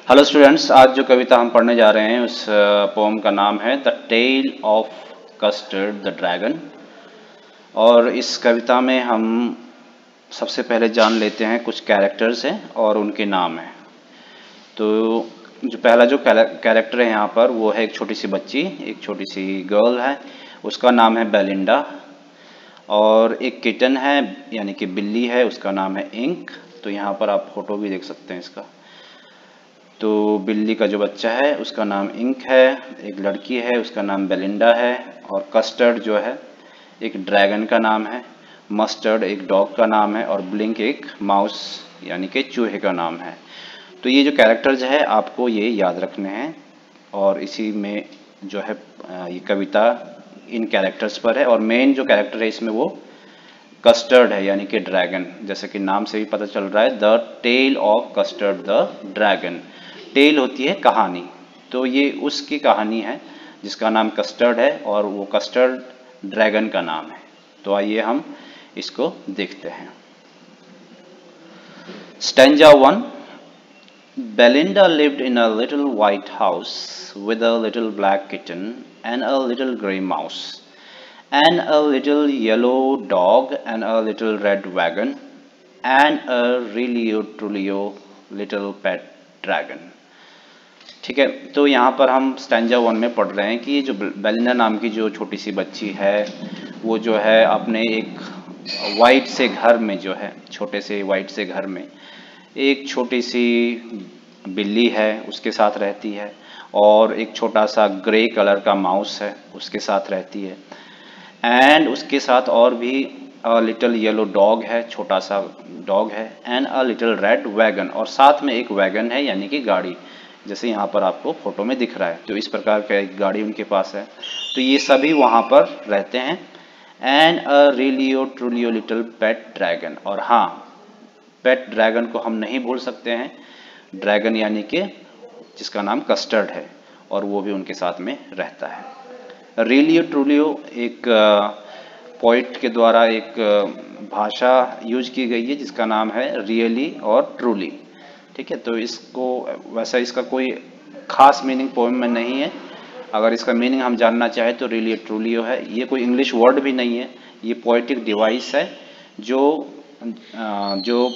Hello students, आज जो कविता हम पढ़ने जा रहे हैं उस पोम का नाम है the tale of Custard the dragon. और इस कविता में हम सबसे पहले जान लेते हैं कुछ कैरेक्टर्स हैं और उनके नाम हैं। तो जो पहला जो कैरेक्टर है यहाँ पर वो है एक छोटी सी बच्ची, एक छोटी सी गर्ल है, उसका नाम है बेलिंडा। और एक किटन है यानी कि बिल्ली है, उसका नाम है इंक। तो यहाँ पर आप फोटो भी देख सकते हैं इसका। तो बिल्ली का जो बच्चा है उसका नाम इंक है, एक लड़की है उसका नाम बेलिंडा है, और कस्टर्ड जो है एक ड्रैगन का नाम है, मस्टर्ड एक डॉग का नाम है, और ब्लिंक एक माउस यानी कि चूहे का नाम है। तो ये जो कैरेक्टर्स है आपको ये याद रखने हैं, और इसी में जो है ये कविता इन कैरेक्टर्स पर है। और मेन जो कैरेक्टर है इसमें वो कस्टर्ड है यानी कि ड्रैगन, जैसे कि नाम से भी पता चल रहा है, the tale of Custard the dragon. Tale होती है कहानी, तो ये उसकी कहानी है जिसका नाम कस्टर्ड है, और वो कस्टर्ड ड्रैगन का नाम है। तो आइए हम इसको देखते हैं। Stanza 1। Belinda lived in a little white house with a little black kitten and a little gray mouse, and a little yellow dog and a little red wagon, and a really truly little pet dragon। ठीक है, तो यहाँ पर हम stanza 1 में पढ़ रहे हैं कि ये जो बेलिंडा नाम की जो छोटी सी बच्ची है वो जो है अपने एक वाइट से घर में, जो है छोटे से वाइट से घर में एक छोटी सी बिल्ली है उसके साथ रहती है, और एक छोटा सा ग्रे कलर का माउस है उसके साथ रहती है, एंड उसके साथ और भी लिटिल येलो डॉग है, छोटा सा डॉग है, and a little red wagon, और साथ में एक वैगन है यानी कि गाड़ी, जैसे यहाँ पर आपको फोटो में दिख रहा है। तो इस प्रकार का एक गाड़ी उनके पास है। तो ये सभी वहाँ पर रहते हैं। And a रियलियो ट्रूलियो little pet dragon, और हाँ, पेट ड्रैगन को हम नहीं भूल सकते हैं, ड्रैगन यानी कि जिसका नाम कस्टर्ड है, और वो भी उनके साथ में रहता है। रियलियो ट्रूलियो एक पोइट के द्वारा एक भाषा यूज की गई है जिसका नाम है रियली और ट्रूली। ठीक है, तो इसको वैसा इसका कोई खास मीनिंग पोएम में नहीं है। अगर इसका मीनिंग हम जानना चाहें तो रियली ट्रूलियो है। ये कोई इंग्लिश वर्ड भी नहीं है, ये पोइटिक डिवाइस है जो जो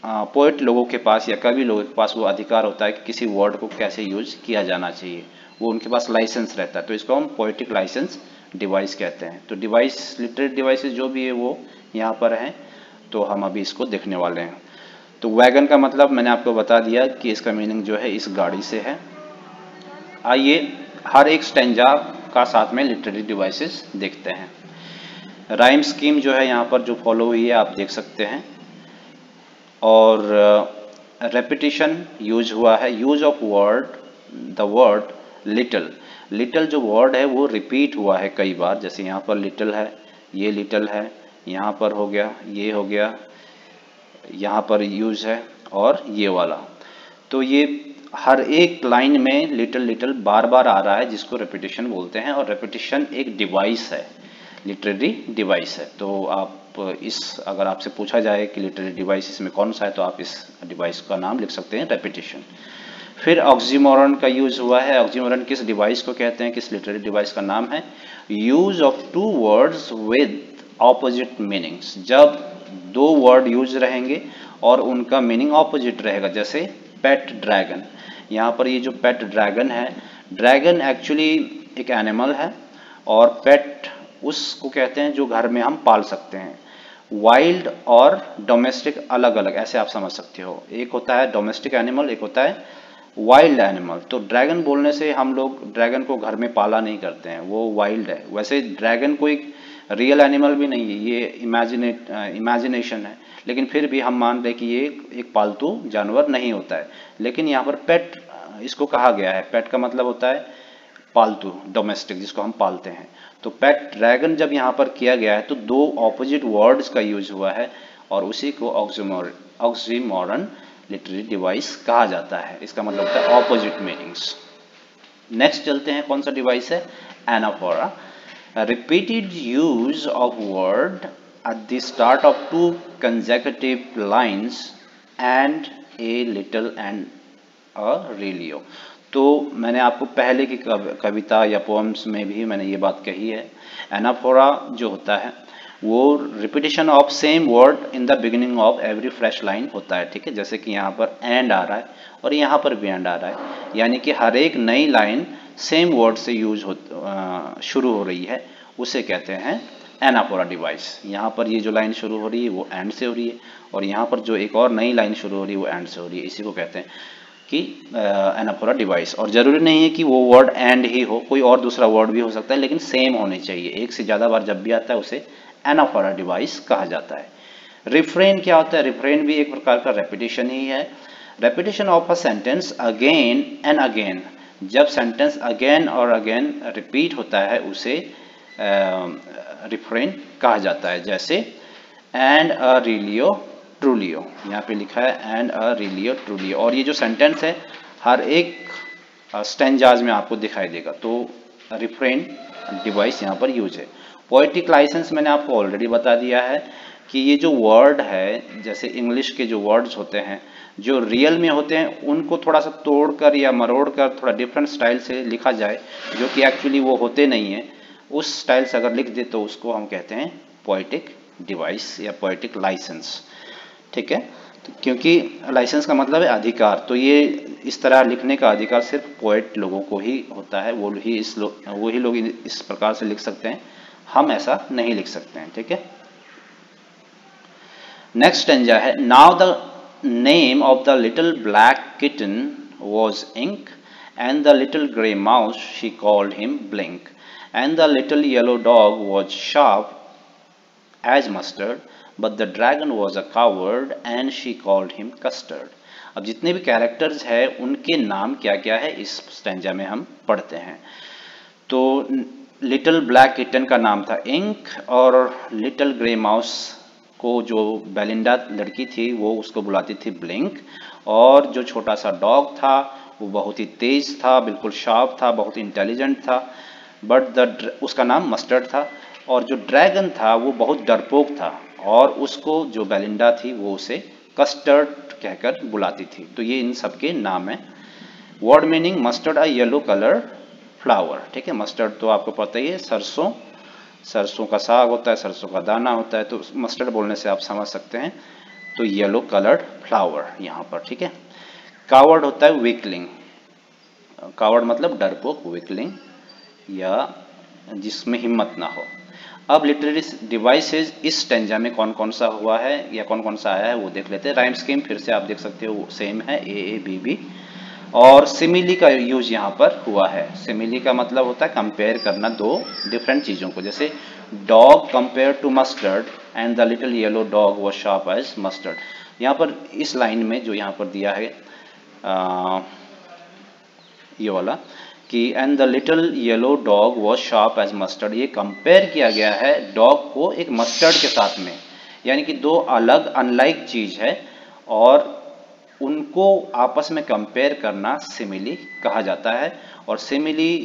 पोइट लोगों के पास या कवि लोगों के पास वो अधिकार होता है कि किसी वर्ड को कैसे यूज किया जाना चाहिए, वो उनके पास लाइसेंस रहता है। तो इसको हम पोइटिक लाइसेंस डिवाइस कहते हैं। तो डिवाइस, लिटरेरी डिवाइसेस जो भी है वो यहाँ पर हैं, तो हम अभी इसको देखने वाले हैं। तो वैगन का मतलब मैंने आपको बता दिया कि इसका मीनिंग जो है इस गाड़ी से है। आइए हर एक स्टैंजा का साथ में लिटरेरी डिवाइसेस देखते हैं। राइम स्कीम जो है यहाँ पर जो फॉलो हुई है आप देख सकते हैं, और रेपिटिशन यूज हुआ है। Use of word, the word little, little जो वर्ड है वो रिपीट हुआ है कई बार, जैसे यहाँ पर लिटिल है, ये लिटिल है, यहाँ पर हो गया, ये हो गया, यहाँ पर यूज है, और ये वाला। तो ये हर एक लाइन में लिटिल लिटिल बार बार आ रहा है, जिसको रेपिटेशन बोलते हैं। और रेपिटेशन एक डिवाइस है, लिटरेरी डिवाइस है। तो आप इस, अगर आपसे पूछा जाए कि लिटरेरी डिवाइस इसमें कौन सा है, तो आप इस डिवाइस का नाम लिख सकते हैं, रेपिटेशन। फिर ऑक्सीमोरन का यूज हुआ है। ऑक्सीमोरन किस डिवाइस को कहते हैं, किस लिटरेरी डिवाइस का नाम है? Use of two words with opposite meanings, जब दो वर्ड यूज रहेंगे और उनका मीनिंग ऑपोजिट रहेगा। जैसे पेट ड्रैगन, यहाँ पर ये जो पेट ड्रैगन है, ड्रैगन एक्चुअली एक एनिमल है, और पेट उसको कहते हैं जो घर में हम पाल सकते हैं। वाइल्ड और डोमेस्टिक अलग अलग, ऐसे आप समझ सकते हो। एक होता है डोमेस्टिक एनिमल, एक होता है वाइल्ड एनिमल। तो ड्रैगन बोलने से हम लोग ड्रैगन को घर में पाला नहीं करते हैं, वो वाइल्ड है। वैसे ड्रैगन कोई रियल एनिमल भी नहीं है, ये इमेजिनेशन है, लेकिन फिर भी हम मान रहे कि ये एक पालतू जानवर नहीं होता है। लेकिन यहाँ पर पेट इसको कहा गया है। पेट का मतलब होता है पालतू, डोमेस्टिक, जिसको हम पालते हैं। तो पेट ड्रैगन जब यहाँ पर किया गया है तो दो ऑपोजिट वर्ड्स का यूज हुआ है, और उसी को ऑक्सीमोरन लिटरेरी डिवाइस कहा जाता है। इसका मतलब होता है ऑपोजिट मीनिंग्स। नेक्स्ट चलते हैं, कौन सा डिवाइस है? Anaphora. Repeated use of word at the start of two consecutive lines and a little and रिलियो। तो मैंने आपको पहले की कविता या पोएम्स में भी मैंने ये बात कही है, एनाफोरा जो होता है वो repetition of same word in the beginning of every fresh line होता है, ठीक है। जैसे कि यहाँ पर एंड आ रहा है और यहाँ पर भी एंड आ रहा है, यानी कि हर एक नई लाइन सेम वर्ड से शुरू हो रही है, उसे कहते हैं एनाफोरा डिवाइस। यहाँ पर ये जो लाइन शुरू हो रही है वो एंड से हो रही है, और यहाँ पर जो एक और नई लाइन शुरू हो रही है वो एंड से हो रही है, इसी को कहते हैं कि एनाफोरा डिवाइस। और जरूरी नहीं है कि वो वर्ड एंड ही हो, कोई और दूसरा वर्ड भी हो सकता है, लेकिन सेम होने चाहिए। एक से ज़्यादा बार जब भी आता है उसे एनाफोरा डिवाइस कहा जाता है। रिफ्रेन क्या होता है? रिफ्रेन भी एक प्रकार का रेपिटेशन ही है। Repetition of a sentence again and again. जब सेंटेंस अगेन और अगेन रिपीट होता है उसे रिफ्रेन कहा जाता है। जैसे एंड अ रिलियो ट्रूलियो, यहाँ पे लिखा है एंड अ रिलियो ट्रूलियो, और ये जो सेंटेंस है हर एक स्टेंजाज में आपको दिखाई देगा। तो रिफ्रेन डिवाइस यहाँ पर यूज है। पोएटिक लाइसेंस मैंने आपको ऑलरेडी बता दिया है कि ये जो वर्ड है, जैसे इंग्लिश के जो वर्ड्स होते हैं जो रियल में होते हैं उनको थोड़ा सा तोड़कर या मरोड़कर थोड़ा डिफरेंट स्टाइल से लिखा जाए, जो कि एक्चुअली वो होते नहीं है, उस स्टाइल से अगर लिख दे तो उसको हम कहते हैं पोएटिक डिवाइस या पोएटिक लाइसेंस, ठीक है। तो क्योंकि लाइसेंस का मतलब है अधिकार, तो ये इस तरह लिखने का अधिकार सिर्फ पोएट लोगों को ही होता है, वही लोग इस प्रकार से लिख सकते हैं, हम ऐसा नहीं लिख सकते हैं, ठीक है। नेक्स्ट स्टेंजा है, now the name of the little black kitten was Ink and the little grey mouse she called him Blink and the little yellow dog was sharp as mustard, but the dragon was a coward and she called him custard। अब जितने भी characters हैं उनके नाम क्या क्या है इस स्टेंजा में हम पढ़ते हैं। तो लिटिल ब्लैक किटन का नाम था इंक, और लिटिल ग्रे माउस को जो बेलिंडा लड़की थी वो उसको बुलाती थी ब्लिंक, और जो छोटा सा डॉग था वो बहुत ही तेज था, बिल्कुल शार्प था, बहुत इंटेलिजेंट था, बट उसका नाम मस्टर्ड था। और जो ड्रैगन था वो बहुत डरपोक था, और उसको जो बेलिंडा थी वो उसे कस्टर्ड कहकर बुलाती थी। तो ये इन सबके नाम है। वर्ड मीनिंग, मस्टर्ड अ येलो कलर फ्लावर, ठीक है। मस्टर्ड तो आपको पता ही है, सरसों का साग होता है, सरसों का दाना होता है, तो मस्टर्ड बोलने से आप समझ सकते हैं। तो येलो कलर्ड फ्लावर यहाँ पर, ठीक है। कावर्ड होता है वीकलिंग, कावर्ड मतलब डरपोक, वीकलिंग या जिसमें हिम्मत ना हो। अब लिटरेरी डिवाइसेज इस स्टेंजा में कौन कौन सा हुआ है या कौन कौन सा आया है वो देख लेते हैं। राइम स्कीम फिर से आप देख सकते हो सेम है, ए बी बी। और सिमिली का यूज यहाँ पर हुआ है। सिमिली का मतलब होता है कंपेयर करना दो डिफरेंट चीज़ों को, जैसे dog compare to mustard and the little yellow dog was sharp as mustard. यहाँ पर इस लाइन में जो यहाँ पर दिया है ये वाला कि and the little yellow dog was sharp as mustard, ये कंपेयर किया गया है डॉग को एक मस्टर्ड के साथ में, यानी कि दो अलग अनलाइक चीज है और उनको आपस में कंपेयर करना सिमिली कहा जाता है। और सिमिली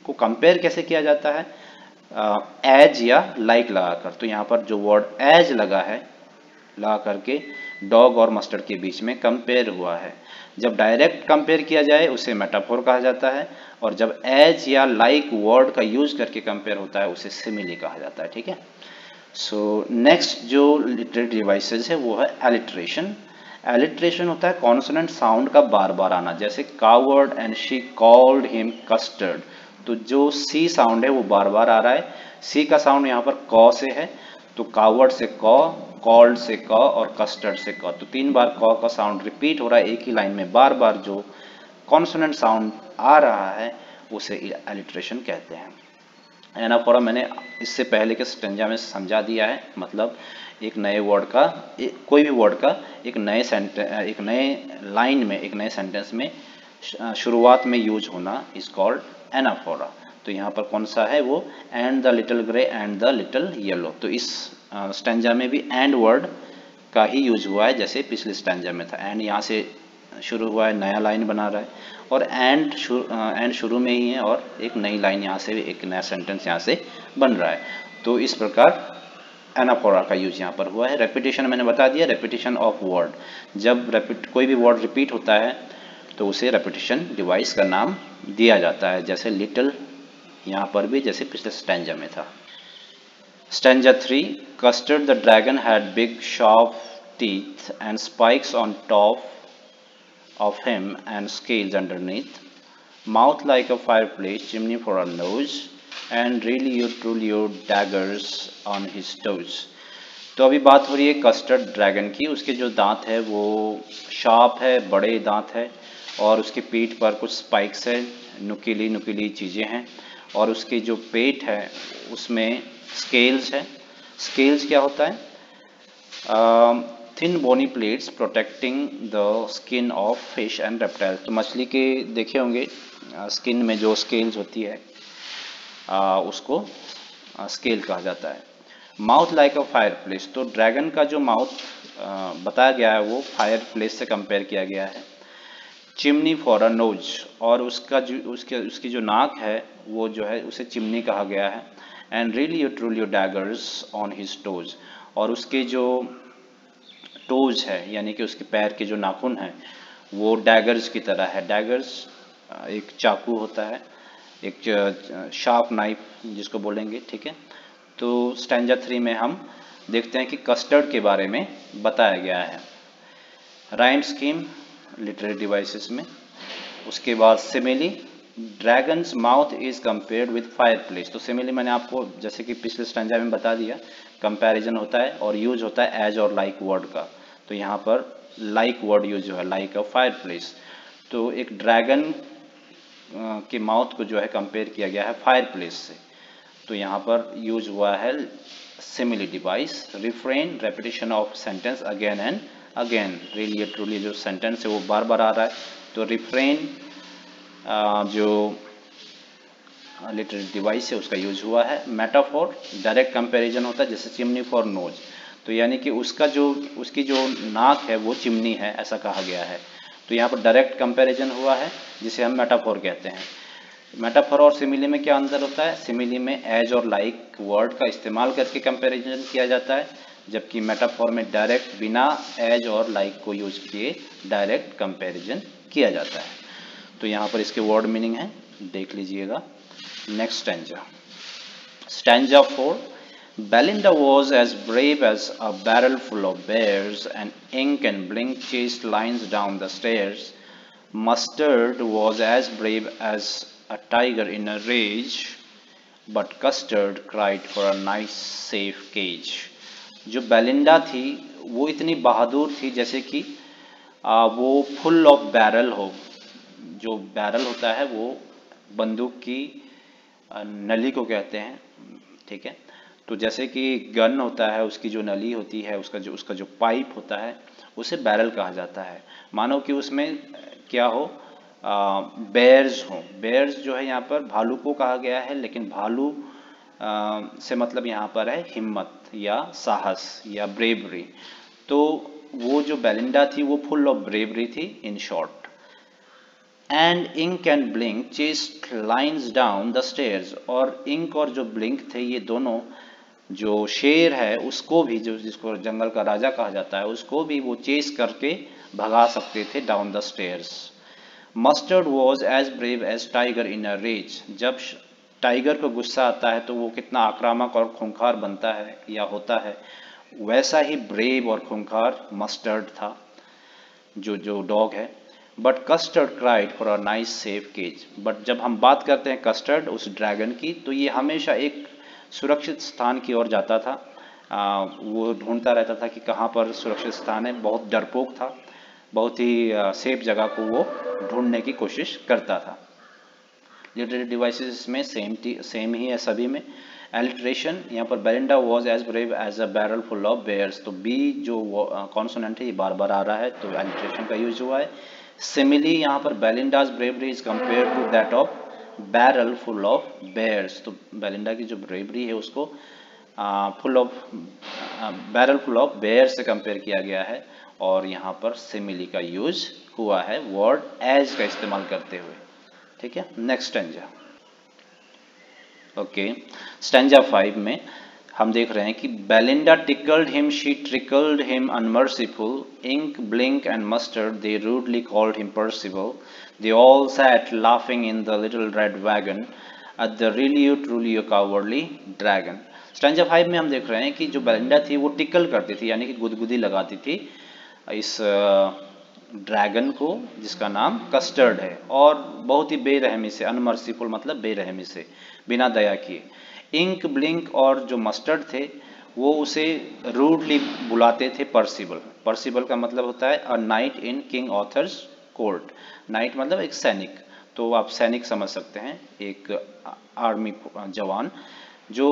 को कंपेयर कैसे किया जाता है? एज या लाइक लगाकर। तो यहाँ पर जो वर्ड एज लगा है, लगा करके डॉग और मस्टर्ड के बीच में कंपेयर हुआ है। जब डायरेक्ट कंपेयर किया जाए उसे मेटाफोर कहा जाता है, और जब एज या लाइक वर्ड का यूज करके कंपेयर होता है उसे सिमिली कहा जाता है, ठीक है। सो नेक्स्ट जो लिटरेरी डिवाइसेस है वो है एलिट्रेशन। एलिट्रेशन होता है कॉन्सोनेंट साउंड का बार बार आना, जैसे coward and she called him custard. तो जो सी साउंड है वो बार बार आ रहा है। सी का साउंड यहाँ पर कॉ से है, तो कावर्ड से कॉ, कॉल्ड से क और कस्टर्ड से क। तो 3 बार क का साउंड रिपीट हो रहा है एक ही लाइन में, बार बार जो कॉन्सोनेंट साउंड आ रहा है उसे एलिट्रेशन कहते हैं। एनाफोरा मैंने इससे पहले के स्टेंजा में समझा दिया है, मतलब एक नए वर्ड का, कोई भी वर्ड का एक नए लाइन में, एक नए सेंटेंस में शुरुआत में यूज होना इज कॉल्ड एनाफोरा। तो यहाँ पर कौन सा है वो, and the little grey and the little yellow. तो इस स्टेंजा में भी एंड वर्ड का ही यूज हुआ है जैसे पिछले स्टेंजा में था। एंड यहाँ से शुरू हुआ है, नया लाइन बना रहा है, और एंड शुरू में ही है, और एक नई लाइन यहाँ से, एक नया सेंटेंस यहाँ से बन रहा है। तो इस प्रकार एनाफोरा का यूज यहाँ पर हुआ है। रेपिटेशन मैंने बता दिया, रेपिटेशन ऑफ वर्ड, जब कोई भी वर्ड रिपीट होता है तो उसे रेपिटेशन डिवाइस का नाम दिया जाता है, जैसे लिटिल यहाँ पर भी जैसे पिछले स्टैंजा में था। Stanza 3. Custard the dragon had big sharp teeth and spikes on top of him and scales underneath, mouth like a fireplace, chimney for a nose, and really you truly you daggers on his toes. तो अभी बात हो रही है custard dragon की। उसके जो दांत है वो शार्प है, बड़े दांत है, और उसकी पीठ पर कुछ स्पाइक्स है, नुकीली नुकीली चीज़ें हैं, और उसकी जो पेट है उसमें स्केल्स है। स्केल्स क्या होता है? Thin bony plates protecting the skin of fish and reptile. तो मछली के देखे होंगे स्किन में जो स्केल्स होती है उसको स्केल कहा जाता है। Mouth like a fire place, तो ड्रैगन का जो माउथ बताया गया है वो फायर प्लेस से कंपेयर किया गया है। चिमनी फॉर अ नोज, और उसका जो उसकी जो नाक है वो जो है उसे चिमनी कहा गया है। And really you truly you daggers on his toes, और उसके जो टोज है यानी कि उसके पैर के जो नाखून हैं वो डैगर्स की तरह है। डैगर्स एक चाकू होता है, एक शार्प नाइफ जिसको बोलेंगे, ठीक है। तो स्टैंजा 3 में हम देखते हैं कि कस्टर्ड के बारे में बताया गया है। राइम स्कीम लिटरेरी डिवाइसेस में, उसके बाद simile, dragons mouth is compared with fire place. तो सिमिली मैंने आपको जैसे कि पिछले स्टैंजा में बता दिया, कंपैरिजन होता है और यूज होता है एज और लाइक वर्ड का। तो यहाँ पर लाइक वर्ड यूज है, लाइक अ फायर प्लेस। तो एक ड्रैगन के माउथ को जो है कंपेयर किया गया है फायर प्लेस से, तो यहाँ पर यूज हुआ है simile device. Refrain, repetition of sentence again and again, really truly जो सेंटेंस है वो बार बार आ रहा है, तो रिफ्रेन जो लिटरेरी डिवाइस है उसका यूज हुआ है। मेटाफोर, डायरेक्ट कंपैरिजन होता है, जैसे चिमनी फॉर नोज, तो यानी कि उसकी जो नाक है वो चिमनी है ऐसा कहा गया है। तो यहाँ पर डायरेक्ट कंपैरिजन हुआ है जिसे हम मेटाफोर कहते हैं। मेटाफोर और सिमिली में क्या अंतर होता है? सिमिली में एज और लाइक वर्ड का इस्तेमाल करके कंपैरिजन किया जाता है, जबकि मेटाफोर में डायरेक्ट बिना एज और लाइक को यूज किए डायरेक्ट कंपैरिजन किया जाता है। तो यहाँ पर इसके वर्ड मीनिंग है, देख लीजिएगा। Next stanza, stanza 4. Belinda was as brave as a barrel full of bears, and ink and blink chased lines down the stairs. Mustard was as brave as a tiger in a rage, but Custard cried for a nice safe cage. जो Belinda थी वो इतनी बहादुर थी जैसे कि वो full of barrel हो। जो बैरल होता है वो बंदूक की नली को कहते हैं, ठीक है। तो जैसे कि गन होता है उसकी जो नली होती है, उसका जो पाइप होता है उसे बैरल कहा जाता है। मानो कि उसमें क्या हो, बेयर्स हो। बेयर्स जो है यहाँ पर भालू को कहा गया है, लेकिन भालू से मतलब यहाँ पर है हिम्मत या साहस या ब्रेवरी। तो वो जो बेलिंडा थी वो फुल ऑफ ब्रेवरी थी in short. And Ink and Blink chased lions down the stairs, और इंक और जो ब्लिंक थे ये दोनों, जो शेर है उसको भी, जो जिसको जंगल का राजा कहा जाता है, उसको भी वो चेस करके भगा सकते थे down the stairs. Mustard was as brave as tiger in a rage, जब टाइगर को गुस्सा आता है तो वो कितना आक्रामक और खूंखार बनता है या होता है, वैसा ही ब्रेव और खूंखार मस्टर्ड था, जो डॉग है। But Custard cried for a nice safe cage, but जब हम बात करते हैं कस्टर्ड उस ड्रैगन की, तो ये हमेशा एक सुरक्षित स्थान की ओर जाता था। वो ढूंढता रहता था कि कहाँ पर सुरक्षित स्थान है, बहुत डरपोक था, बहुत ही सेफ जगह को वो ढूंढने की कोशिश करता था। लिटरेरी डिवाइसेस में सेम ही है सभी में। एलिट्रेशन, यहाँ पर Belinda was as brave as a barrel full of bears, तो बी जो कॉन्सोनेंट है ये बार बार आ रहा है, तो एलिट्रेशन का यूज हुआ है। सिमिली, यहाँ पर Belinda's bravery is compare to that of barrel full of bears, तो बेलिंडा की जो ब्रेवरी है उसको बैरल फुल ऑफ बेयर से कंपेयर किया गया है, और यहाँ पर सिमिली का यूज हुआ है वर्ड एज का इस्तेमाल करते हुए, ठीक है। Next stanza, okay. स्टैंजा 5 में हम देख रहे हैं कि Belinda tickled him, she trickled him unmerciful, ink, blink and mustard, they rudely called him Percival. They all sat laughing in the little red wagon at the really truly cowardly dragon. Stanza 5 में हम देख रहे हैं कि जो Belinda थी वो tackle करती थी, यानी कि गुदगुदी लगाती थी इस ड्रैगन को जिसका नाम कस्टर्ड है, और बहुत ही बेरहमी से, अनमर्सीफुल मतलब बेरहमी से, बिना दया किए। इंक, ब्लिंक और जो मस्टर्ड थे वो उसे रूडली बुलाते थे पर्सिबल। पर्सिबल का मतलब होता है a night in king authors court. Night मतलब एक सैनिक, तो आप सैनिक समझ सकते हैं, एक आर्मी जवान। जो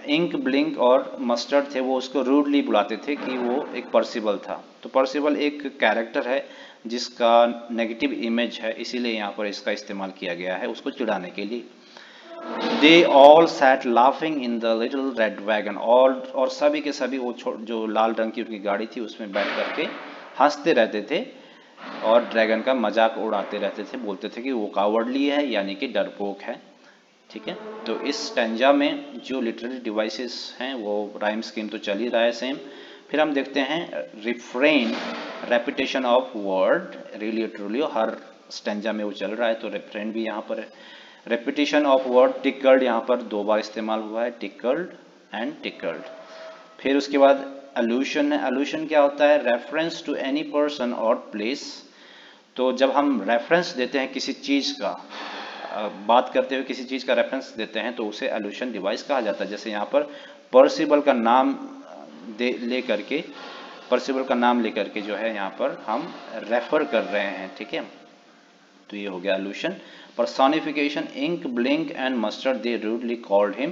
इंक, ब्लिंक और मस्टर्ड थे वो उसको रूडली बुलाते थे कि वो एक पर्सिबल था। तो पर्सिबल एक कैरेक्टर है जिसका नेगेटिव इमेज है, इसीलिए यहाँ पर इसका इस्तेमाल किया गया है उसको चिढ़ाने के लिए। They all sat laughing in the little red wagon, और सभी के सभी वो जो लाल रंग की उनकी गाड़ी थी उसमें बैठ करके हंसते रहते थे और ड्रैगन का मजाक उड़ाते रहते थे, बोलते थे कि वो कावर्डली है यानी कि डरपोक है। ठीक है, तो इस स्टैंजा में जो लिटरेरी डिवाइसेस हैं वो राइम स्कीम तो चल ही रहा है सेम। फिर हम देखते हैं refrain, repetition of word, really truly, her stanza में वो चल रहा है, तो रिफ्रेन भी यहाँ पर है। रेपिटेशन ऑफ वर्ड, टिकल्ड यहाँ पर 2 बार इस्तेमाल हुआ है, टिकल्ड एंड टिकल्ड। फिर उसके बाद अलूशन है। अलूशन क्या होता है? रेफरेंस टू एनी पर्सन और प्लेस। तो जब हम रेफरेंस देते हैं किसी चीज़ का, बात करते हुए किसी चीज़ का रेफरेंस देते हैं तो उसे अलूशन डिवाइस कहा जाता है। जैसे यहाँ पर पर्सिबल का नाम लेकर के, पर्सिबल का नाम लेकर के जो है यहाँ पर हम रेफर कर रहे हैं। ठीक है, तो ये हो गया allusion. Personification, Ink, Blink and Mustard, they rudely called him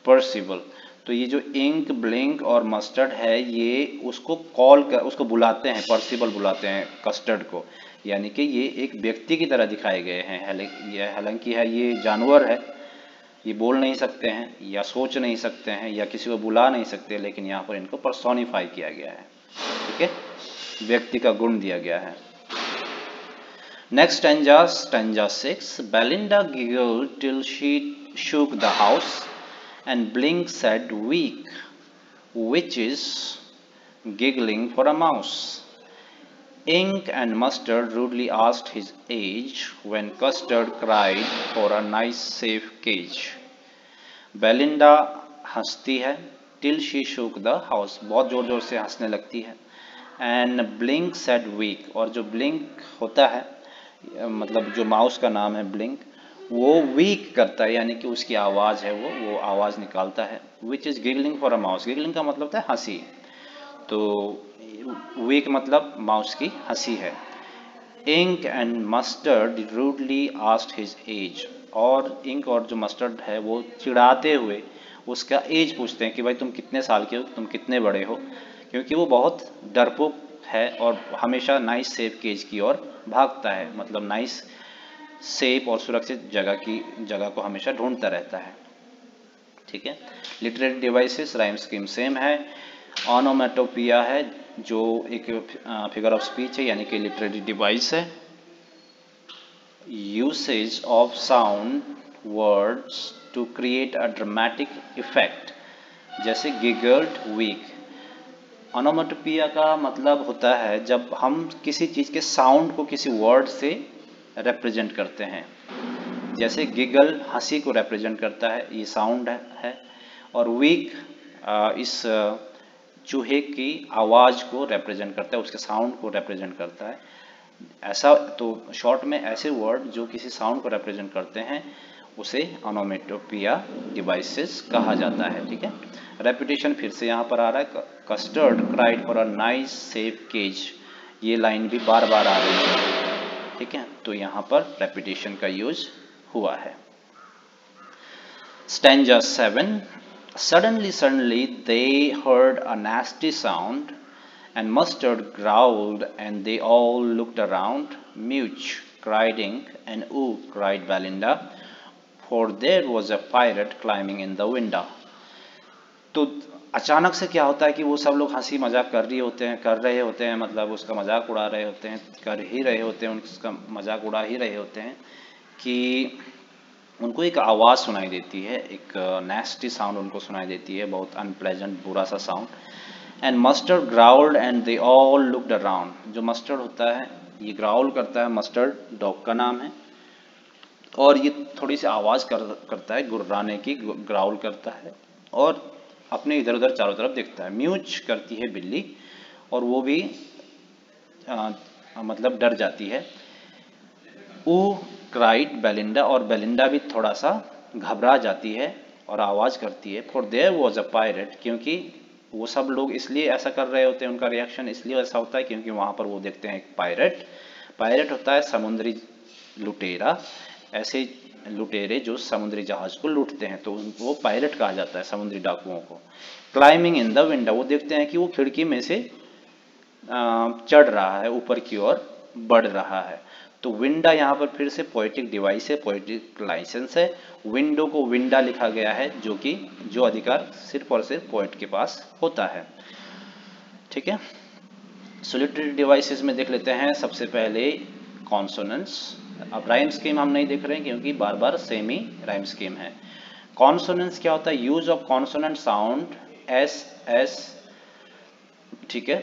Percival. तो ये जो इंक, ब्लिंक और मस्टर्ड है ये उसको कॉल कर, उसको बुलाते हैं, पर्सिबल बुलाते हैं कस्टर्ड को, यानी कि ये एक व्यक्ति की तरह दिखाए गए हैं। हालांकि है ये जानवर है, ये बोल नहीं सकते हैं या सोच नहीं सकते हैं या किसी को बुला नहीं सकते, लेकिन यहाँ पर इनको पर्सोनिफाई किया गया है। ठीक है, व्यक्ति का गुण दिया गया है। Next stanza, stanza 6. Belinda giggled till she shook the house, and Blink said, "Weak, which is giggling for a mouse." Ink and Mustard rudely asked his age, when Custard cried for a nice safe cage. Belinda हंसती है, till she shook the house, बहुत जोर जोर से हंसने लगती है, and Blink said weak, और जो Blink होता है, मतलब जो माउस का नाम है ब्लिंक, वो वीक करता है, यानी कि उसकी आवाज़ है वो आवाज़ निकालता है। Which is giggling for a mouse, giggling का मतलब होता है हंसी, तो वीक मतलब माउस की हंसी है। Ink and Mustard rudely asked his age, और इंक और जो मस्टर्ड है वो चिढ़ाते हुए उसका एज पूछते हैं कि भाई तुम कितने साल के हो, तुम कितने बड़े हो, क्योंकि वो बहुत डरपोक है और हमेशा नाइस सेफ केज की ओर भागता है, मतलब नाइस सेफ और सुरक्षित जगह को हमेशा ढूंढता रहता है। ठीक है, literary devices rhyme scheme same है। ऑनोमेटोपिया है जो एक फिगर ऑफ स्पीच है, यानी कि लिटरेरी डिवाइस है। Usage of sound words to create a dramatic effect, जैसे गिगल्ड, वीक। ऑनोमेटोपिया का मतलब होता है जब हम किसी चीज़ के साउंड को किसी वर्ड से रिप्रेजेंट करते हैं, जैसे गिगल हंसी को रिप्रेजेंट करता है, ये साउंड है, और वीक इस चूहे की आवाज़ को रिप्रेजेंट करता है, उसके साउंड को रिप्रेजेंट करता है। ऐसा तो शॉर्ट में ऐसे वर्ड जो किसी साउंड को रिप्रेजेंट करते हैं उसे ऑनोमेटोपिया डिवाइसेस कहा जाता है। ठीक है, रेपिटेशन फिर से यहाँ पर आ रहा है। Custard cried for a nice safe cage, ये लाइन भी बार बार आ रही है। ठीक है, तो यहाँ पर रेपिटेशन का यूज हुआ है। Stanza 7. Suddenly they heard a nasty sound, and Mustard growled, and they all looked around. Much, cried Ink, and ooh, cried Belinda, for there was a pirate climbing in the window. तो अचानक से क्या होता है कि वो सब लोग हंसी मजाक कर रहे होते हैं, मतलब उसका मजाक उड़ा रहे होते हैं, कर ही रहे होते हैं, उसका मजाक उड़ा ही रहे होते हैं कि उनको एक आवाज़ सुनाई देती है, एक नेस्टी साउंड उनको सुनाई देती है, बहुत अनप्लेजेंट बुरा सा sound. And Mustard growled and they all looked around. जो मस्टर्ड होता है ये ग्राउल करता है, मस्टर्ड डॉग का नाम है, और ये थोड़ी सी आवाज़ करता है गुर्राने की, ग्राउल करता है और अपने इधर उधर चारों तरफ देखता है। म्यूच करती है बिल्ली, और वो भी मतलब डर जाती है। ऊ क्राइड बेलिंडा, और बेलिंडा भी थोड़ा सा घबरा जाती है और आवाज़ करती है। For their was a pirate, क्योंकि वो सब लोग इसलिए ऐसा कर रहे होते हैं, उनका रिएक्शन इसलिए ऐसा होता है क्योंकि वहाँ पर वो देखते हैं एक पायरेट। पायरेट होता है समुद्री लुटेरा, ऐसे लुटेरे जो समुद्री जहाज को लूटते हैं, तो वो पायरेट कहा जाता है समुद्री डाकुओं को। क्लाइंबिंग इन द विंडो, वो देखते हैं कि वो खिड़की में से चढ़ रहा है, ऊपर की ओर बढ़ रहा है। तो विंडा यहाँ पर फिर से पोएटिक डिवाइस है, पोएटिक लाइसेंस है। विंडो को विंडा लिखा गया है, जो अधिकार सिर्फ और सिर्फ पोएट के पास होता है। ठीक है, सोलिटरी डिवाइसेस में देख लेते हैं सबसे पहले कॉन्सोनेंट्स। अब राइम स्कीम हम नहीं देख रहे हैं क्योंकि बार बार सेम ही राइम स्कीम है। कॉन्सोनेंट्स क्या होता है? Use of consonant sound S S, ठीक है,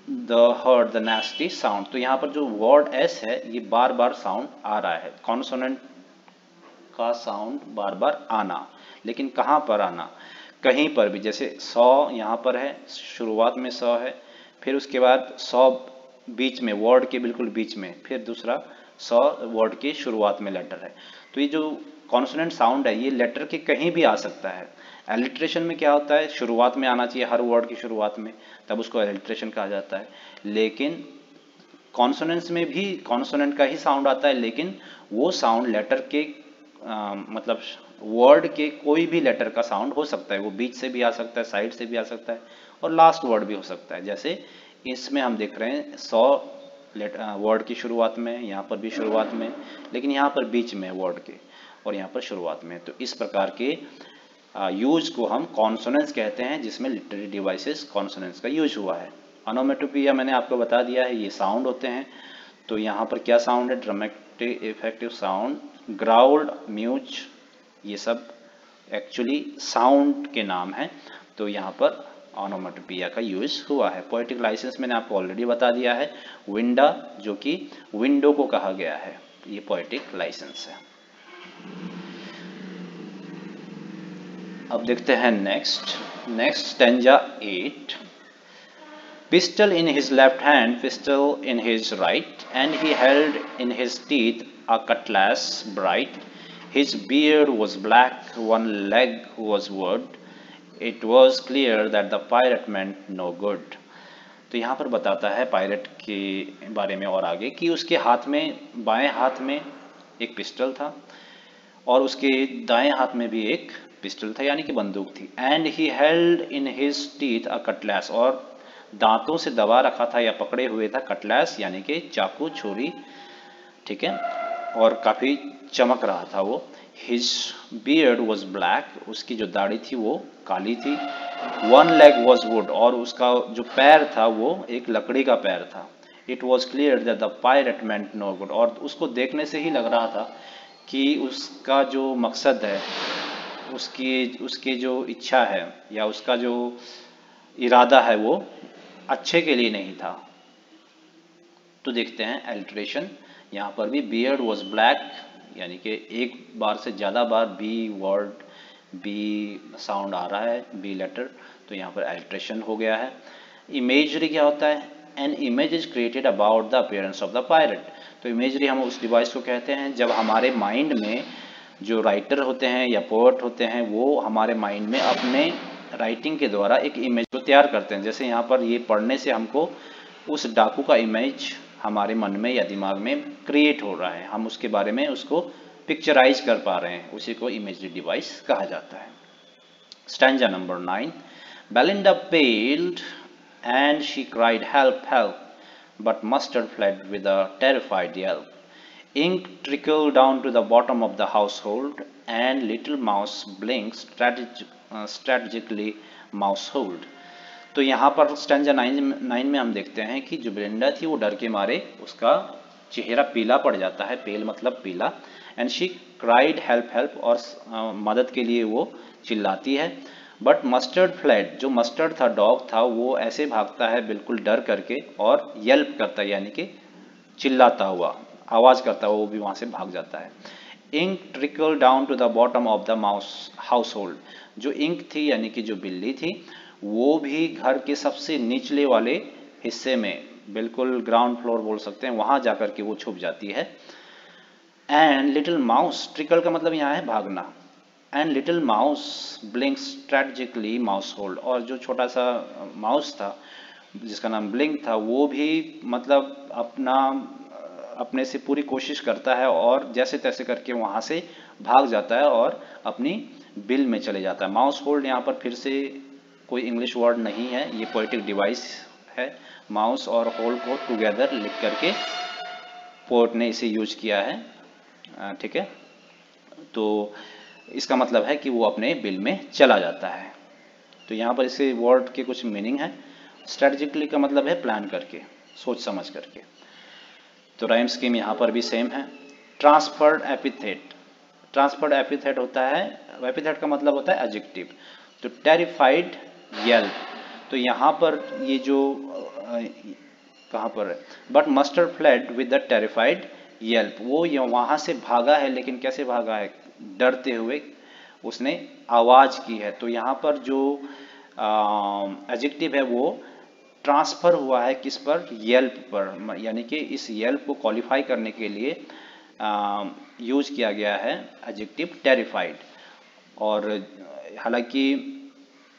द हर्ड द नेस्टी साउंड। तो यहाँ पर जो वर्ड एस है ये बार बार साउंड आ रहा है, कॉन्सोनेंट का साउंड बार बार आना, लेकिन कहाँ पर आना? कहीं पर भी, जैसे सौ यहाँ पर है, शुरुआत में सौ है, फिर उसके बाद सौ बीच में, वर्ड के बिल्कुल बीच में, फिर दूसरा सौ वर्ड के शुरुआत में लेटर है। तो ये जो कॉन्सोनेंट साउंड है ये लेटर के कहीं भी आ सकता है। एलिट्रेशन में क्या होता है? शुरुआत में आना चाहिए हर वर्ड की शुरुआत में, तब उसको एलिट्रेशन कहा जाता है। लेकिन कॉन्सोनेंट्स में भी कॉन्सोनेंट का ही साउंड आता है, लेकिन वो साउंड लेटर के मतलब वर्ड के कोई भी लेटर का साउंड हो सकता है। वो बीच से भी आ सकता है, साइड से भी आ सकता है, और लास्ट वर्ड भी हो सकता है। जैसे इसमें हम देख रहे हैं 100 वर्ड की शुरुआत में, यहाँ पर भी शुरुआत में, लेकिन यहाँ पर बीच में वर्ड के, और यहाँ पर शुरुआत में। तो इस प्रकार के यूज को हम कॉन्सोनेंट्स कहते हैं, जिसमें लिटरेरी डिवाइसेस कॉन्सोनेंट्स का यूज हुआ है। ऑनोमेटोपिया मैंने आपको बता दिया है, ये साउंड होते हैं। तो यहाँ पर क्या साउंड है? ड्रामेटिक इफेक्टिव साउंड, ग्राउल्ड, म्यूच, ये सब एक्चुअली साउंड के नाम हैं। तो यहाँ पर ऑनोमेटोपिया का यूज हुआ है। पोएटिक लाइसेंस मैंने आपको ऑलरेडी बता दिया है, विंडा जो कि विंडो को कहा गया है, ये पोएटिक लाइसेंस है। अब देखते हैं next stanza 8। Pistol in his left hand, pistol in his right, and he held in his teeth a cutlass bright. His beard was black, one leg was wood. It was clear that the pirate meant no good. तो यहाँ पर बताता है pirate के बारे में और आगे कि उसके हाथ में, बाएं हाथ में एक पिस्टल था, और उसके दाएं हाथ में भी एक पिस्टल था, यानी कि बंदूक थी। And he held in his teeth a cutlass, और दांतों से दबा रखा था या पकड़े हुए था कटलैस, यानी कि चाकू, छुरी, ठीक है, और काफ़ी चमक रहा था वो। हिज बियर्ड वॉज ब्लैक, उसकी जो दाढ़ी थी वो काली थी। वन लेग वॉज वुड, और उसका जो पैर था वो एक लकड़ी का पैर था। It was clear that the pirate meant no good, और उसको देखने से ही लग रहा था कि उसका जो मकसद है, उसकी जो इच्छा है या उसका जो इरादा है वो अच्छे के लिए नहीं था। तो देखते हैं एल्ट्रेशन, यहाँ पर भी बियर्ड वॉज ब्लैक, यानी कि एक बार से ज़्यादा बार बी साउंड आ रहा है, बी लेटर, तो यहाँ पर एल्ट्रेशन हो गया है। इमेजरी क्या होता है? An image is created about the appearance of the pirate. तो इमेजरी हम उस डिवाइस को कहते हैं जब हमारे माइंड में जो राइटर होते हैं या पोएट होते हैं वो हमारे माइंड में अपने राइटिंग के द्वारा एक इमेज को तैयार करते हैं। जैसे यहाँ पर ये पढ़ने से हमको उस डाकू का इमेज हमारे मन में या दिमाग में क्रिएट हो रहा है, हम उसके बारे में उसको पिक्चराइज कर पा रहे हैं, उसी को इमेजरी डिवाइस कहा जाता है। Stanza number 9। Belinda paled and she cried help help, but Mustard fled with a terrified yell. Ink trickled down to the bottom of the household, and Little Mouse blinked strategically mousehold. तो यहाँ पर stanza 9 में हम देखते हैं कि जो Belinda थी वो डर के मारे उसका चेहरा पीला पड़ जाता है, पेल मतलब पीला। And she cried help help, और मदद के लिए वो चिल्लाती है। बट मस्टर्ड फ्लैड, जो मस्टर्ड था डॉग था, वो ऐसे भागता है बिल्कुल डर करके, और येल्प करता है यानी कि चिल्लाता हुआ, आवाज करता हुआ वो भी वहां से भाग जाता है। Ink trickle down to the bottom of the mouse house hold, जो इंक थी यानी कि जो बिल्ली थी, वो भी घर के सबसे निचले वाले हिस्से में, बिल्कुल ग्राउंड फ्लोर बोल सकते हैं, वहां जाकर के वो छुप जाती है। एंड लिटिल माउस, ट्रिकल का मतलब यहाँ है भागना। And little mouse blink strategically mouse hold, और जो छोटा सा माउस था जिसका नाम ब्लिंक था, वो भी मतलब अपने से पूरी कोशिश करता है और जैसे तैसे करके वहां से भाग जाता है और अपनी बिल में चले जाता है। माउस होल्ड यहाँ पर फिर से कोई इंग्लिश वर्ड नहीं है, ये पोएटिक डिवाइस है। माउस और होल्ड को टुगेदर लिख करके पोएट ने इसे यूज किया है, ठीक है। तो इसका मतलब है कि वो अपने बिल में चला जाता है। तो यहाँ पर इसे वर्ड के कुछ मीनिंग है। स्ट्रेटजिकली का मतलब है प्लान करके, सोच समझ करके। तो राइम स्कीम यहाँ पर भी सेम है। ट्रांसफर्ड एपिथेट, ट्रांसफर्ड एपिथेट होता है, एपिथेट का मतलब होता है एडजेक्टिव। तो टेरिफाइड येल्प, तो यहाँ पर ये जो कहाँ पर है, but mustard fled with the terrified Yelp, वो वहां से भागा है, लेकिन कैसे भागा है, डरते हुए उसने आवाज की है। तो यहाँ पर जो एडजेक्टिव है वो ट्रांसफर हुआ है किस पर, येल्प पर, यानी कि इस येल्प को क्वालिफाई करने के लिए यूज किया गया है एडजेक्टिव टेरिफाइड। और हालांकि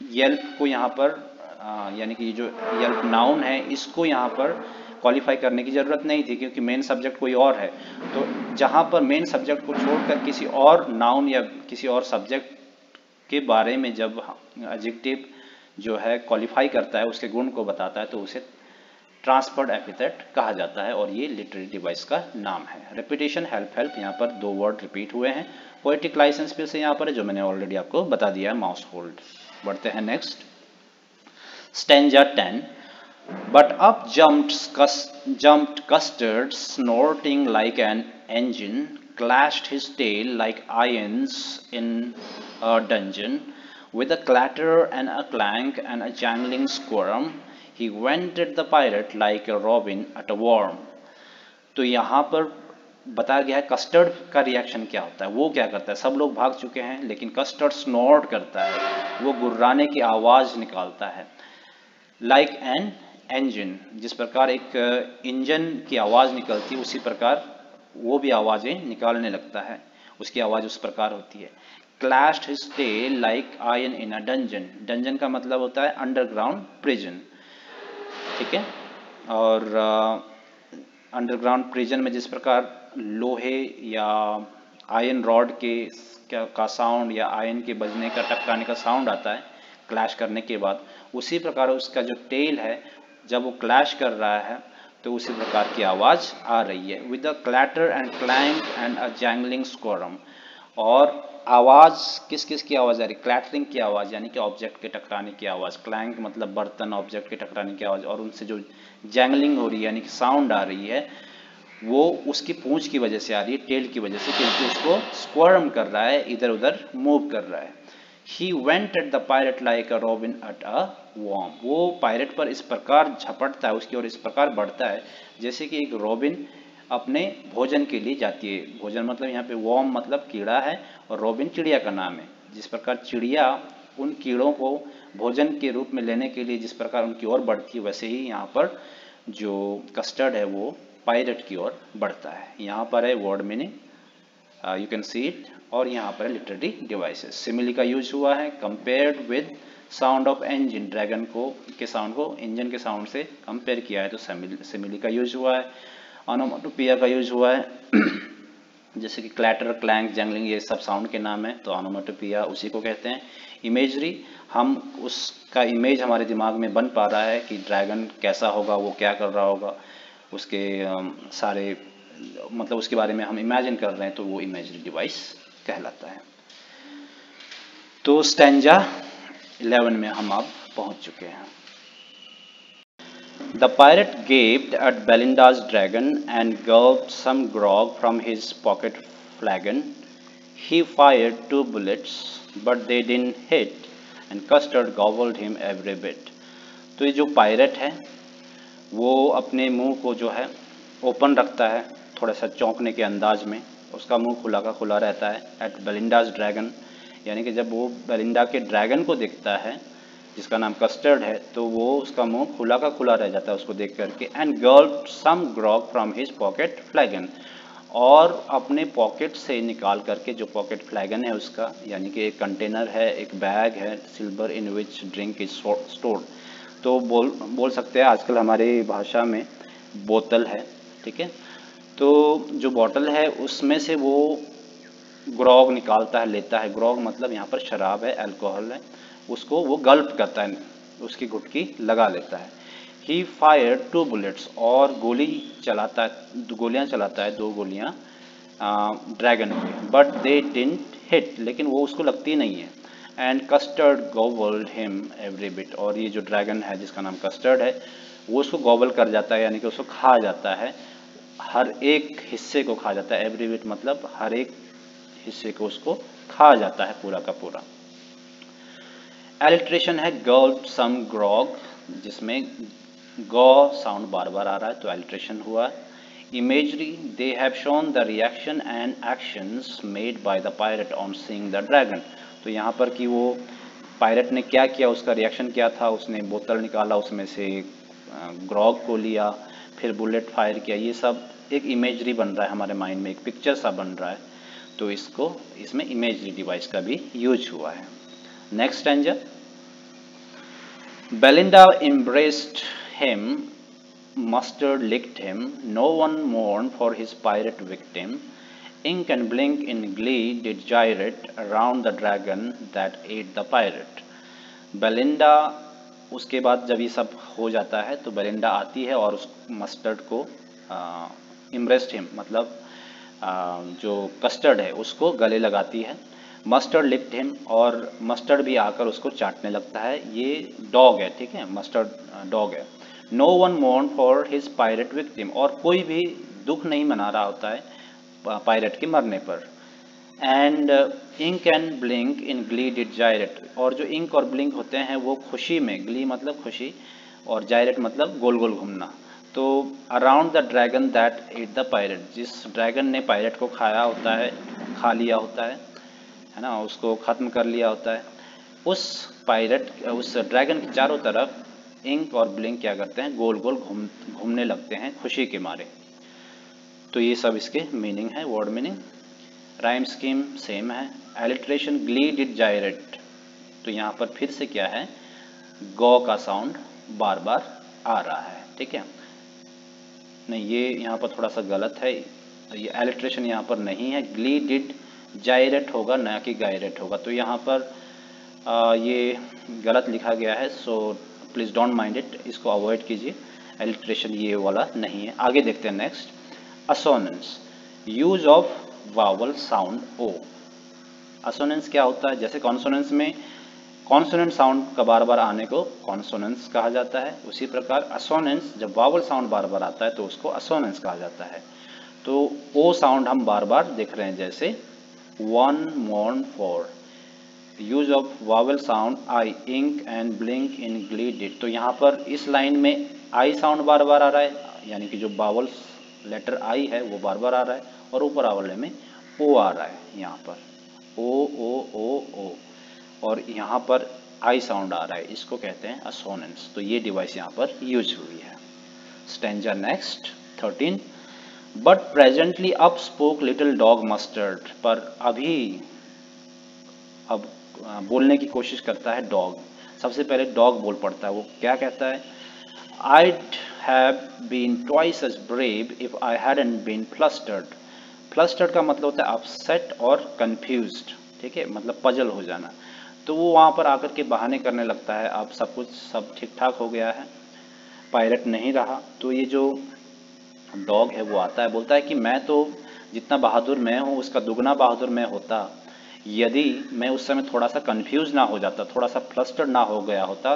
येल्प को यहाँ पर यानी कि जो येल्प नाउन है, इसको यहाँ पर क्वालिफाई करने की ज़रूरत नहीं थी, क्योंकि मेन सब्जेक्ट कोई और है। तो जहाँ पर मेन सब्जेक्ट को छोड़कर किसी और नाउन या किसी और सब्जेक्ट के बारे में जब एडजेक्टिव जो है क्वालिफाई करता है, उसके गुण को बताता है, तो उसे ट्रांसफर्ड एपिथेट कहा जाता है, और ये लिटरेरी डिवाइस का नाम है। रेपिटेशन हेल्प हेल्प, यहाँ पर दो वर्ड रिपीट हुए हैं। पोएटिक लाइसेंस फिर से यहाँ पर है, जो मैंने ऑलरेडी आपको बता दिया है, माउस होल्ड। बढ़ते हैं next, stanza 10। But up jumped Custard, snorting like an engine, clashed his tail like irons in a dungeon. With a clatter and a clank and a jangling squirm, he went at the pirate like a robin at a worm. तो यहाँ पर बताया गया है custard का reaction क्या होता है, वो क्या करता है। सब लोग भाग चुके हैं, लेकिन कस्टर्ड स्नॉर्ट करता है, वो गुर्राने की आवाज निकालता है। लाइक एन इंजन, जिस प्रकार एक इंजन की आवाज़ निकलती है, उसी प्रकार वो भी आवाज़ें निकालने लगता है, उसकी आवाज़ उस प्रकार होती है। Clashed his tail like iron in a dungeon, dungeon का मतलब होता है अंडरग्राउंड प्रिजन, ठीक है। और अंडरग्राउंड प्रिजन में जिस प्रकार लोहे या आयन रॉड का साउंड या आयन के बजने का, टकराने का साउंड आता है क्लैश करने के बाद, उसी प्रकार उसका जो टेल है जब वो क्लैश कर रहा है तो उसी प्रकार की आवाज आ रही है। With a clatter and clank and a jangling squirm, और आवाज किस किस की आवाज आ रही है, क्लैटरिंग की आवाज यानी कि ऑब्जेक्ट के टकराने की आवाज, क्लैंक मतलब बर्तन ऑब्जेक्ट के टकराने की आवाज, और उनसे जो जैंगलिंग हो रही है यानी कि साउंड आ रही है, वो उसकी पूंछ की वजह से आ रही है, टेल की वजह से, क्योंकि उसको स्क्वर्म कर रहा है, इधर उधर मूव कर रहा है। He went at the pirate like a robin at a worm, वो पायरेट पर इस प्रकार झपटता है, उसकी ओर इस प्रकार बढ़ता है जैसे कि एक रॉबिन अपने भोजन के लिए जाती है। भोजन मतलब यहाँ पे वॉर्म मतलब कीड़ा है, और रॉबिन चिड़िया का नाम है। जिस प्रकार चिड़िया उन कीड़ों को भोजन के रूप में लेने के लिए जिस प्रकार उनकी ओर बढ़ती है, वैसे ही यहाँ पर जो कस्टर्ड है वो पायरेट की ओर बढ़ता है। यहाँ पर है word meaning, you can see it, और यहाँ पर लिटरेरी डिवाइसेस। सिमिली का यूज हुआ है, compared with sound of engine, dragon को के साउंड को इंजन के साउंड से कंपेयर किया है, तो सिमिली का यूज हुआ है। ऑनोमेटोपिया का यूज हुआ है जैसे कि क्लैटर, क्लैंक, जंगलिंग, ये सब साउंड के नाम है, तो ऑनोमेटोपिया उसी को कहते हैं। इमेजरी, हम उसका इमेज हमारे दिमाग में बन पा रहा है कि ड्रैगन कैसा होगा, वो क्या कर रहा होगा, उसके सारे मतलब उसके बारे में हम इमेजिन कर रहे हैं, तो वो इमेजरी डिवाइस कहलाता है। तो स्टैंजा 11 में हम अब पहुंच चुके हैं। The pirate gaped at Belinda's dragon and gulped some grog from his pocket flagon. He fired 2 bullets, but they didn't hit, and Custard gobbled him every bit. तो ये जो पायरेट है वो अपने मुंह को जो है ओपन रखता है, थोड़ा सा चौंकने के अंदाज में। उसका मुंह खुला का खुला रहता है एट बेलिंडाज ड्रैगन, यानी कि जब वो बेलिंडा के ड्रैगन को देखता है जिसका नाम कस्टर्ड है, तो वो उसका मुंह खुला का खुला रह जाता है उसको देख करके। And gulped some grog from his pocket flagon, और अपने पॉकेट से निकाल करके, जो पॉकेट फ्लैगन है उसका, यानी कि एक कंटेनर है, एक बैग है, silver in which drink is stored, तो बोल सकते हैं आजकल हमारी भाषा में बोतल है, ठीक है। तो जो बोतल है उसमें से वो ग्रॉग निकालता है, लेता है। ग्रॉग मतलब यहाँ पर शराब है, अल्कोहल है, उसको वो गल्प करता है, उसकी घुटकी लगा लेता है। ही फायर 2 बुलेट्स, और गोलियां चलाता है 2 गोलियां ड्रैगन पे, बट दे डिडंट हिट, लेकिन वो उसको लगती नहीं है। And custard गॉबल्ड him every bit, और ये जो ड्रैगन है जिसका नाम कस्टर्ड है वो उसको गॉबल कर जाता है, यानी कि उसको खा जाता है, हर एक हिस्से को खा जाता है। एवरी बिट मतलब हर एक हिस्से को उसको खा जाता है पूरा का पूरा। एलिट्रेशन है गल्प सम ग्रॉग, जिसमें गॉ साउंड बार बार आ रहा है तो एलिट्रेशन हुआ। Imagery, they have shown the reaction and actions made by the pirate on seeing the dragon, तो यहाँ पर कि वो पायरेट ने क्या किया, उसका रिएक्शन क्या था, उसने बोतल निकाला, उसमें से ग्रॉग को लिया, फिर बुलेट फायर किया, ये सब एक इमेजरी बन रहा है हमारे माइंड में, एक पिक्चर सा बन रहा है, तो इसमें इमेजरी डिवाइस का भी यूज हुआ है। Next stanza, Belinda embraced him, Mustard licked him, no one mourned for his pirate victim, Ink and Blink in glee did gyrate around the dragon that ate the pirate. Belinda, उसके बाद जब ये सब हो जाता है तो बेलिंडा आती है और उस मस्टर्ड को इम्ब्रेस्ड हिम मतलब जो कस्टर्ड है उसको गले लगाती है। मस्टर्ड लिप्ड हिम, और मस्टर्ड भी आकर उसको चाटने लगता है। ये डॉग है, ठीक है, मस्टर्ड डॉग है। No one mourn for his pirate victim, और कोई भी दुख नहीं मना रहा होता है पायरेट के मरने पर। And Ink and Blink in glee did gyrate, और जो इंक और ब्लिंक होते हैं वो खुशी में, ग्ली मतलब खुशी और जायरेट मतलब गोल गोल घूमना, तो around the dragon that at the pirate, जिस ड्रैगन ने पायरेट को खाया होता है, खा लिया होता है ना, उसको ख़त्म कर लिया होता है, उस ड्रैगन के चारों तरफ इंक और ब्लिंक क्या करते हैं, गोल गोल घूमने लगते हैं खुशी के मारे। तो ये सब इसके मीनिंग है, word meaning. Rhyme scheme same है। एलिट्रेशन ग्ली डिड जायरेट, तो यहाँ पर फिर से क्या है, गौ का साउंड बार बार आ रहा है, ठीक है। नहीं, ये यहाँ पर थोड़ा सा गलत है, ये एलिट्रेशन यहाँ पर नहीं है, ग्ली डिड जायरेट होगा, ना कि गायरेट होगा, तो यहाँ पर ये गलत लिखा गया है, so please don't mind it, इसको अवॉइड कीजिए, एलिट्रेशन ये वाला नहीं है। आगे देखते हैं next, assonance, use of vowel sound O. Assonance क्या होता है, जैसे कॉन्सोनेंस में कॉन्सोनेंट साउंड का बार बार आने को कॉन्सोनेंस कहा जाता है, उसी प्रकार असोनेंस जब वावल साउंड बार बार आता है तो उसको असोनेंस कहा जाता है। तो ओ साउंड हम बार बार देख रहे हैं, जैसे one mourn for, use of vowel sound I, Ink and Blink in glee did, तो यहाँ पर इस लाइन में आई साउंड बार बार आ रहा है, यानी कि जो वावल लेटर आई है वो बार बार आ रहा है, और ऊपर वाले में ओ आ रहा है, यहाँ पर ओ, और यहाँ पर आई साउंड आ रहा है, इसको कहते हैं असोनेंस। तो ये डिवाइस यहाँ पर यूज हुई है। Stanza next 13, but presently up spoke little dog mustard, पर अब बोलने की कोशिश करता है डॉग। सबसे पहले डॉग बोल पड़ता है, वो क्या कहता है, I'd have been twice as brave if I hadn't been flustered. Flustered का मतलब होता है अपसेट और confused, ठीक है, मतलब पजल हो जाना। तो वो वहाँ पर आकर के बहाने करने लगता है, अब सब ठीक ठाक हो गया है, पायलट नहीं रहा। तो ये जो डॉग है वो आता है, बोलता है कि मैं तो जितना बहादुर मैं हूँ उसका दुगना बहादुर मैं होता, यदि मैं उस समय थोड़ा सा कंफ्यूज ना हो जाता, थोड़ा सा फ्लस्टर्ड ना हो गया होता,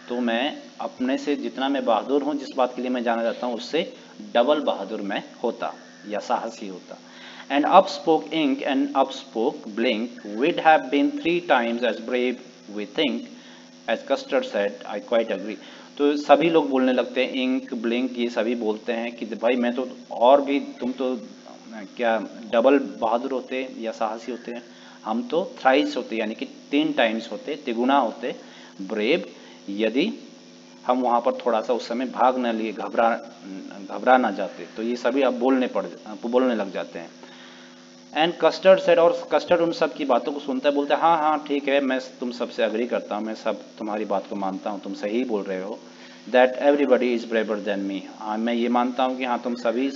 तो मैं अपने से जितना मैं बहादुर हूँ, जिस बात के लिए मैं जाना जाता हूँ, उससे डबल बहादुर मैं होता या साहसी होता। And up spoke Ink and up spoke Blink, we'd have been 3 times as brave we think, as Custer said, I quite agree। तो सभी लोग बोलने लगते हैं, इंक ब्लिंक ये सभी बोलते हैं कि भाई मैं तो और भी, तुम तो क्या डबल बहादुर होते या साहसी होते हैं, हम तो थ्राइस होते यानी कि 3 टाइम्स होते, तिगुना होते ब्रेव, यदि हम वहाँ पर थोड़ा सा उस समय भाग न लिए, घबरा ना जाते। तो ये सभी अब बोलने लग जाते हैं। एंड कस्टर्ड सेड, और कस्टर्ड उन सब की बातों को सुनता है, बोलता है हाँ हाँ ठीक है, मैं तुम सबसे अग्री करता हूँ, मैं सब तुम्हारी बात को मानता हूँ, तुम सही बोल रहे हो। That everybody is braver than me, हाँ मैं ये मानता हूँ कि हाँ तुम सभी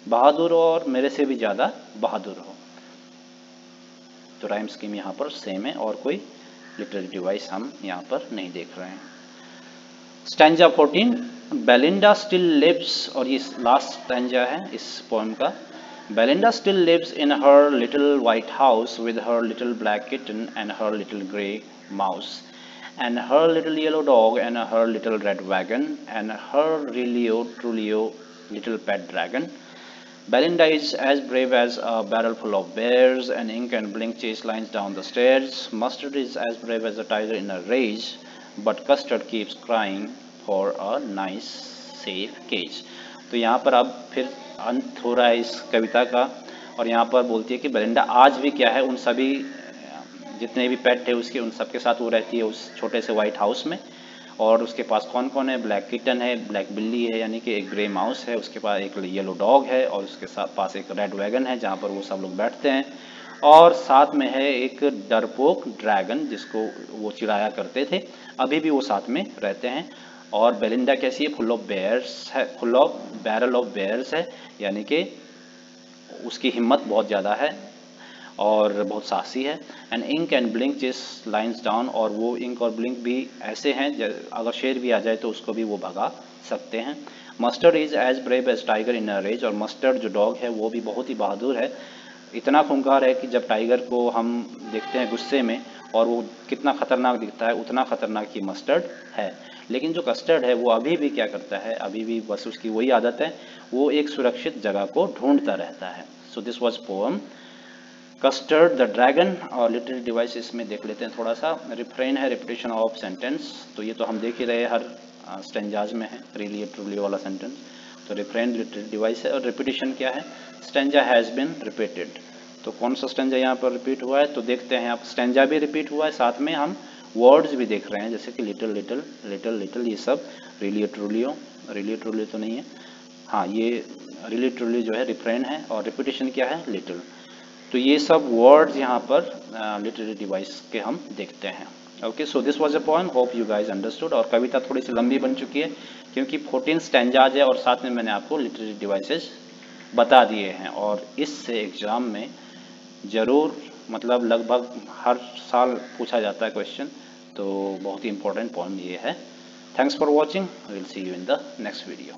बहादुर हो और मेरे से भी ज़्यादा बहादुर हो। तो राइम स्कीम यहाँ पर सेम है और कोई लिटरेरी डिवाइस हम यहाँ पर नहीं देख रहे हैं। स्टैंजा 14, बेलिंडा स्टिल लिव्स, और ये लास्ट स्टैंजा है इस पोएम का। Belinda still lives in her little white house with her little black kitten and her little grey mouse, and her little yellow dog and her little red wagon and her Trulio little pet dragon. Belinda is as brave as a barrel full of bears, and Ink and Blink chase lines down the stairs. Mustard is as brave as a tiger in a rage, but Custard keeps crying for a nice safe cage. तो यहाँ पर अब फिर अंत हो रहा है इस कविता का, और यहाँ पर बोलती है कि बेलिंडा आज भी क्या है, उन सभी जितने भी पेट थे उसके, उन सब के साथ वो रहती है उस छोटे से वाइट हाउस में। और उसके पास कौन कौन है, ब्लैक किटन है, ब्लैक बिल्ली है यानी कि एक ग्रे माउस है, उसके पास एक येलो डॉग है, और उसके साथ पास एक रेड वैगन है जहाँ पर वो सब लोग बैठते हैं, और साथ में है एक डरपोक ड्रैगन जिसको वो चिढ़ाया करते थे, अभी भी वो साथ में रहते हैं। और बेलिंडा कैसी है, फुल ऑफ बेयर्स है, full of barrel of bears है, यानी कि उसकी हिम्मत बहुत ज़्यादा है और बहुत साहसी है। एंड इंक एंड ब्लिंक जिस लाइंस डाउन, और वो इंक और ब्लिंक भी ऐसे हैं अगर शेर भी आ जाए तो उसको भी वो भगा सकते हैं। Mustard is as brave as tiger in a rage, और मस्टर्ड जो डॉग है वो भी बहुत ही बहादुर है, इतना खूंखार है कि जब टाइगर को हम देखते हैं गुस्से में और वो कितना खतरनाक दिखता है, उतना खतरनाक ही मस्टर्ड है। लेकिन जो कस्टर्ड है वो अभी भी क्या करता है, अभी भी बस उसकी वही आदत है, वो एक सुरक्षित जगह को ढूंढता रहता है। So this was poem custard the dragon. और लिटरेरी डिवाइसेस में देख लेते हैं थोड़ा सा। रिफ्रेन है रिपीटेशन ऑफ सेंटेंस, तो ये तो हम देख ही रहे हर स्टेंजाज में है, रियली ट्रूली वाला सेंटेंस। तो रिफ्रेन लिटरेरी डिवाइस है, और रिपीटिशन क्या है, स्टेंजा हैज़ बिन रिपीटेड। तो कौन सा स्टेंजा यहाँ पर रिपीट हुआ है, तो देखते हैं आप, स्टेंजा भी रिपीट हुआ है, साथ में हम वर्ड्स भी देख रहे हैं जैसे कि लिटिल लिटिल लिटिल लिटिल, ये सब रियली ट्रूली तो नहीं है, हाँ ये रियली ट्रूली जो है रिफ्रेन है, और रिपीटिशन क्या है, लिटिल। तो ये सब वर्ड्स यहाँ पर लिटरेरी डिवाइस के हम देखते हैं। Okay, so this was a poem, hope you guys understood. और कविता थोड़ी सी लंबी बन चुकी है क्योंकि 14 स्टैंजाज है और साथ में मैंने आपको लिटरेरी डिवाइसेस बता दिए हैं, और इससे एग्जाम में ज़रूर मतलब लगभग हर साल पूछा जाता है क्वेश्चन, तो बहुत ही इंपॉर्टेंट पोएम ये है। Thanks for watching, will see you in the next video.